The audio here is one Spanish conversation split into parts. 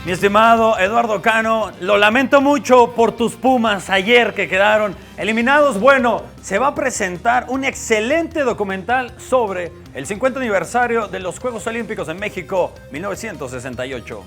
Mi estimado Eduardo Cano, lo lamento mucho por tus Pumas ayer que quedaron eliminados. Bueno, se va a presentar un excelente documental sobre el 50 aniversario de los Juegos Olímpicos en México 1968.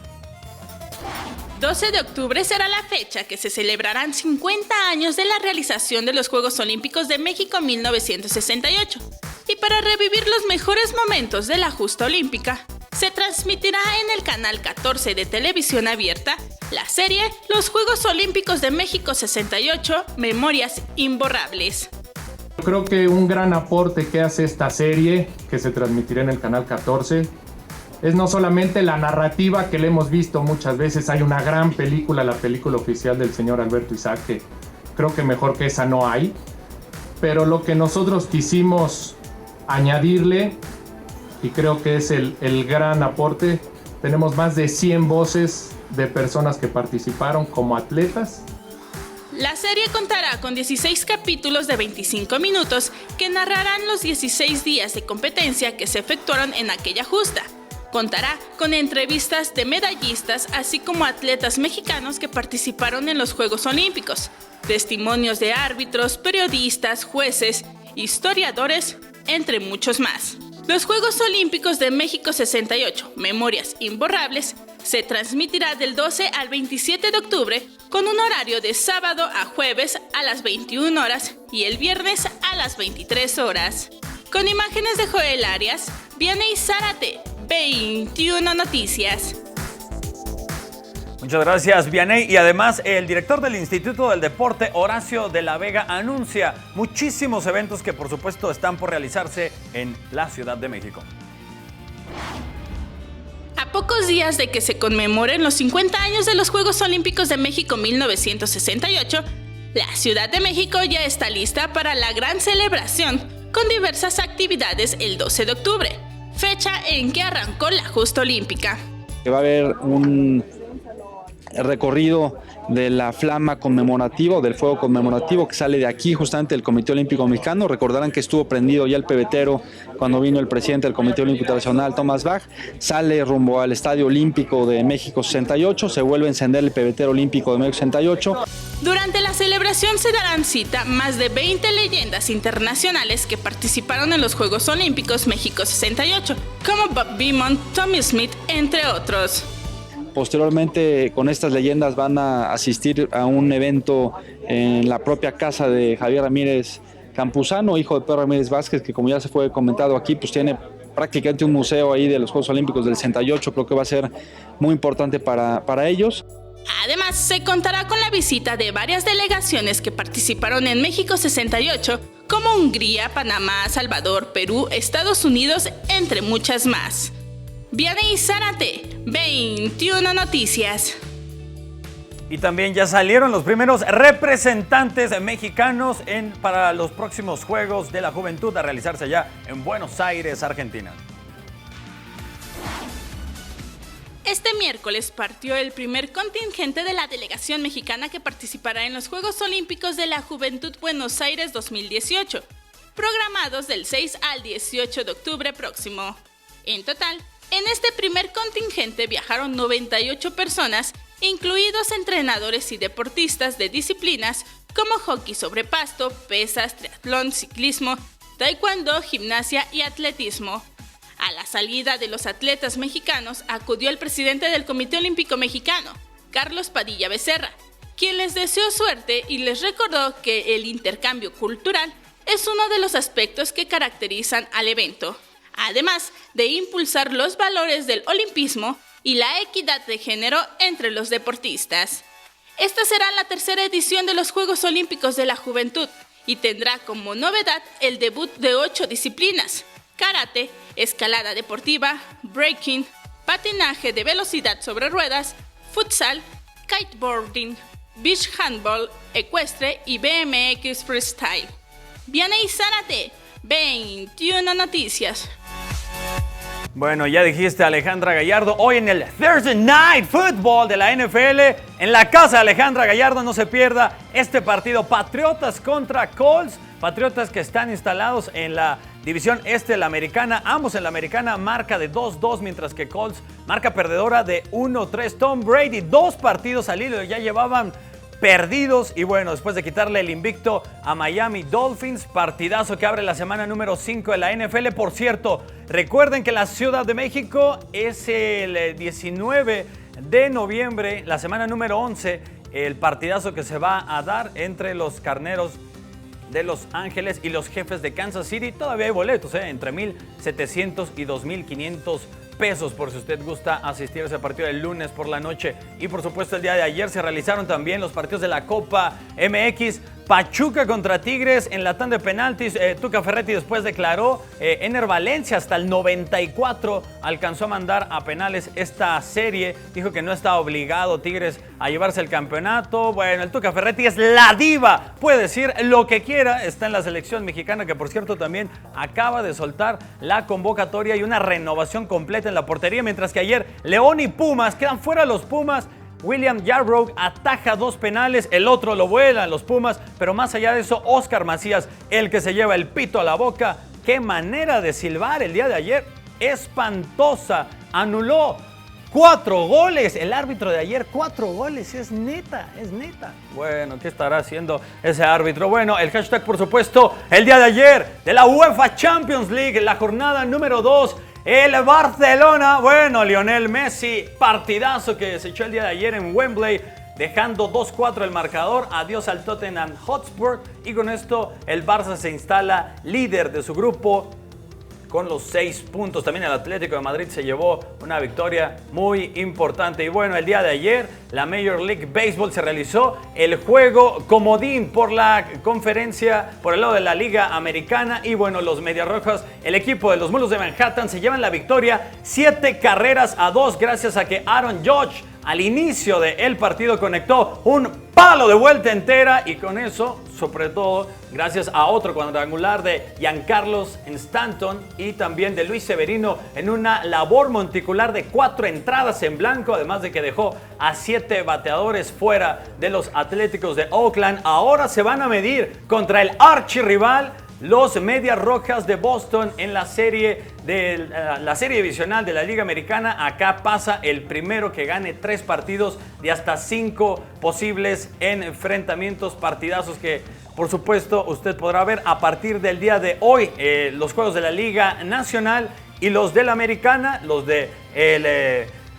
12 de octubre será la fecha que se celebrarán 50 años de la realización de los Juegos Olímpicos de México 1968. Y para revivir los mejores momentos de la justa olímpica, se transmitirá en el canal 14 de televisión abierta la serie Los Juegos Olímpicos de México 68, Memorias Imborrables. Creo que un gran aporte que hace esta serie, que se transmitirá en el canal 14, es no solamente la narrativa que le hemos visto muchas veces. Hay una gran película, la película oficial del señor Alberto Isaac, que creo que mejor que esa no hay, pero lo que nosotros quisimos añadirle, y creo que es el gran aporte, tenemos más de 100 voces de personas que participaron como atletas. La serie contará con 16 capítulos de 25 minutos que narrarán los 16 días de competencia que se efectuaron en aquella justa. Contará con entrevistas de medallistas, así como atletas mexicanos que participaron en los Juegos Olímpicos, testimonios de árbitros, periodistas, jueces, historiadores, entre muchos más. Los Juegos Olímpicos de México 68, Memorias Imborrables, se transmitirá del 12 al 27 de octubre con un horario de sábado a jueves a las 21 horas y el viernes a las 23 horas. Con imágenes de Joel Arias, Vianey Zárate, 21 Noticias. Muchas gracias, Vianey. Y además, el director del Instituto del Deporte, Horacio de la Vega, anuncia muchísimos eventos que, por supuesto, están por realizarse en la Ciudad de México. A pocos días de que se conmemoren los 50 años de los Juegos Olímpicos de México 1968, la Ciudad de México ya está lista para la gran celebración, con diversas actividades el 12 de octubre, fecha en que arrancó la justa olímpica. Va a haber un recorrido de la flama conmemorativa, del fuego conmemorativo que sale de aquí, justamente del Comité Olímpico Mexicano. Recordarán que estuvo prendido ya el pebetero cuando vino el presidente del Comité Olímpico Internacional, Thomas Bach. Sale rumbo al Estadio Olímpico de México 68, se vuelve a encender el pebetero olímpico de México 68. Durante la celebración se darán cita más de 20 leyendas internacionales que participaron en los Juegos Olímpicos México 68, como Bob Beamon, Tommy Smith, entre otros. Posteriormente, con estas leyendas van a asistir a un evento en la propia casa de Javier Ramírez Campuzano, hijo de Pedro Ramírez Vázquez, que como ya se fue comentado aquí, pues tiene prácticamente un museo ahí de los Juegos Olímpicos del 68, creo que va a ser muy importante para ellos. Además, se contará con la visita de varias delegaciones que participaron en México 68, como Hungría, Panamá, Salvador, Perú, Estados Unidos, entre muchas más. Vianey Zárate, 21 Noticias. Y también ya salieron los primeros representantes mexicanos para los próximos Juegos de la Juventud a realizarse allá en Buenos Aires, Argentina. Este miércoles partió el primer contingente de la delegación mexicana que participará en los Juegos Olímpicos de la Juventud Buenos Aires 2018, programados del 6 al 18 de octubre próximo. En total, en este primer contingente viajaron 98 personas, incluidos entrenadores y deportistas de disciplinas como hockey sobre pasto, pesas, triatlón, ciclismo, taekwondo, gimnasia y atletismo. A la salida de los atletas mexicanos acudió el presidente del Comité Olímpico Mexicano, Carlos Padilla Becerra, quien les deseó suerte y les recordó que el intercambio cultural es uno de los aspectos que caracterizan al evento, además de impulsar los valores del olimpismo y la equidad de género entre los deportistas. Esta será la tercera edición de los Juegos Olímpicos de la Juventud y tendrá como novedad el debut de 8 disciplinas: karate, escalada deportiva, breaking, patinaje de velocidad sobre ruedas, futsal, kiteboarding, beach handball, ecuestre y BMX freestyle. Vianey Zárate, 21 Noticias. Bueno, ya dijiste Alejandra Gallardo, hoy en el Thursday Night Football de la NFL, en la casa de Alejandra Gallardo, no se pierda este partido, Patriotas contra Colts, Patriotas que están instalados en la División Este, la Americana, ambos en la Americana, marca de 2-2, mientras que Colts marca perdedora de 1-3. Tom Brady, 2 partidos al hilo, ya llevaban perdidos y bueno, después de quitarle el invicto a Miami Dolphins, partidazo que abre la semana número 5 de la NFL. Por cierto, recuerden que la Ciudad de México es el 19 de noviembre, la semana número 11, el partidazo que se va a dar entre los Carneros de Los Ángeles y los Jefes de Kansas City. Todavía hay boletos, entre 1,700 y 2,500 pesos por si usted gusta asistir a ese partido el lunes por la noche. Y por supuesto el día de ayer se realizaron también los partidos de la Copa MX. Pachuca contra Tigres en la tanda de penaltis. Tuca Ferretti después declaró. Ener Valencia hasta el 94 alcanzó a mandar a penales esta serie. Dijo que no está obligado Tigres a llevarse el campeonato. Bueno, el Tuca Ferretti es la diva. Puede decir lo que quiera. Está en la selección mexicana, que por cierto también acaba de soltar la convocatoria y una renovación completa en la portería. Mientras que ayer León y Pumas quedan fuera los Pumas. William Yarbrough ataja 2 penales, el otro lo vuelan los Pumas, pero más allá de eso, Oscar Macías, el que se lleva el pito a la boca. ¡Qué manera de silbar el día de ayer! Espantosa, anuló 4 goles, el árbitro de ayer, 4 goles, es neta. Bueno, ¿qué estará haciendo ese árbitro? Bueno, el hashtag, por supuesto, el día de ayer de la UEFA Champions League, la jornada número 2. El Barcelona, bueno, Lionel Messi, partidazo que se echó el día de ayer en Wembley, dejando 2-4 el marcador. Adiós al Tottenham Hotspur y con esto el Barça se instala líder de su grupo con los 6 puntos. También el Atlético de Madrid se llevó una victoria muy importante. Y bueno, el día de ayer la Major League Baseball se realizó el juego comodín por la conferencia, por el lado de la Liga Americana. Y bueno, los Medias Rojas, el equipo de los Mulos de Manhattan, se llevan la victoria 7-2 gracias a que Aaron Judge al inicio del partido conectó un palo de vuelta entera y con eso, sobre todo, gracias a otro cuadrangular de Giancarlos Stanton y también de Luis Severino en una labor monticular de 4 entradas en blanco, además de que dejó a 7 bateadores fuera de los Atléticos de Oakland. Ahora se van a medir contra el archirrival, los Medias Rojas de Boston, en la serie divisional de la Liga Americana. Acá pasa el primero que gane 3 partidos de hasta 5 posibles enfrentamientos, partidazos que por supuesto usted podrá ver a partir del día de hoy. Los juegos de la Liga Nacional y los de la Americana, los de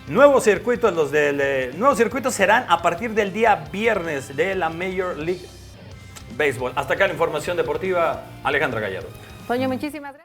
nuevo circuito, los del nuevo circuito serán a partir del día viernes de la Major League Baseball. Hasta acá la información deportiva, Alejandra Gallardo. Toño, muchísimas gracias.